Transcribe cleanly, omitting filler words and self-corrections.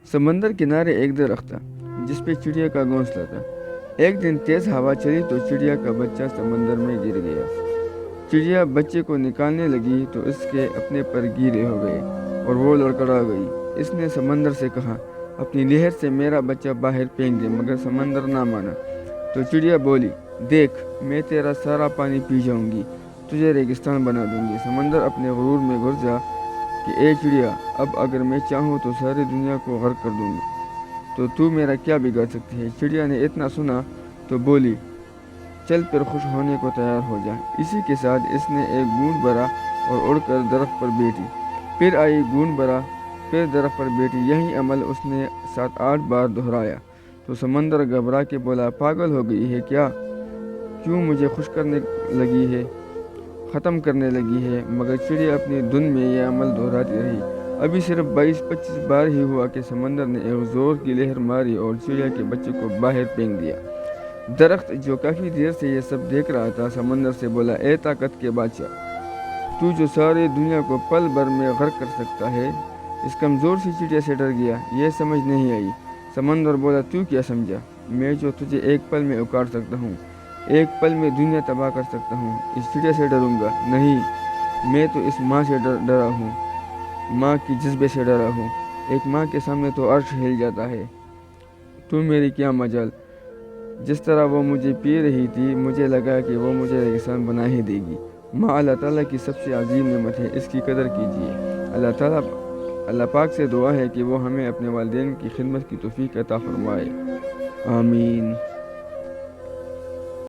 سمندر کنارے ایک درخت تھا جس پہ چڑیا کا گھونسلہ تھا۔ ایک دن تیز ہوا چلی تو چڑیا کا بچہ سمندر میں گر گیا۔ چڑیا بچے کو نکالنے لگی تو اس کے اپنے پر گیلے ہو گئے اور وہ لڑکھڑا گئی۔ اس نے سمندر سے کہا، اپنی لہر سے میرا بچہ باہر پھینک دے، مگر سمندر نہ مانا۔ تو چڑیا بولی، دیکھ میں تیرا سارا پانی پی جاؤں گی، تجھے ریگستان بنا دوں گی۔ سمندر اپنے غرور میں گھس کہ اے چڑیا، اب اگر میں چاہوں تو ساری دنیا کو غرق کر دوں گی، تو میرا کیا بگاڑ سکتی ہے؟ چڑیا نے اتنا سنا تو بولی، چل پھر خوش ہونے کو تیار ہو جا۔ اسی کے ساتھ اس نے ایک گونج بھرا اور اڑ کر درخت پر بیٹھی۔ پھر آئی، گونج بھرا، پھر درخت پر بیٹھی۔ یہی عمل اس نے 7-8 بار دہرایا تو سمندر گھبرا کے بولا، پاگل ہو گئی ہے کیا؟ کیوں مجھے خوش کرنے لگی ہے، ختم کرنے لگی ہے؟ مگر چڑیا اپنی دھن میں یہ عمل دہراتی رہی۔ ابھی صرف 22-25 بار ہی ہوا کہ سمندر نے ایک زور کی لہر ماری اور چڑیا کے بچے کو باہر پھینک دیا۔ درخت جو کافی دیر سے یہ سب دیکھ رہا تھا، سمندر سے بولا، اے طاقت کے بادشاہ، تو جو ساری دنیا کو پل بھر میں غرق کر سکتا ہے، اس کمزور سی چڑیا سے ڈر گیا؟ یہ سمجھ نہیں آئی۔ سمندر بولا، تو کیا سمجھا؟ میں جو تجھے ایک پل میں اکاڑ سکتا ہوں، ایک پل میں دنیا تباہ کر سکتا ہوں، اس چڑیا سے ڈروں گا؟ نہیں، میں تو اس ماں سے ڈرا ہوں، ماں کی جذبے سے ڈرا ہوں۔ ایک ماں کے سامنے تو عرش ہل جاتا ہے، تو میری کیا مجال؟ جس طرح وہ مجھے پی رہی تھی، مجھے لگا کہ وہ مجھے ریگستان بنا ہی دے گی۔ ماں اللہ تعالیٰ کی سب سے عظیم نعمت ہے، اس کی قدر کیجیے۔ اللہ پاک سے دعا ہے کہ وہ ہمیں اپنے والدین کی خدمت کی توفیق عطا فرمائے، آمین۔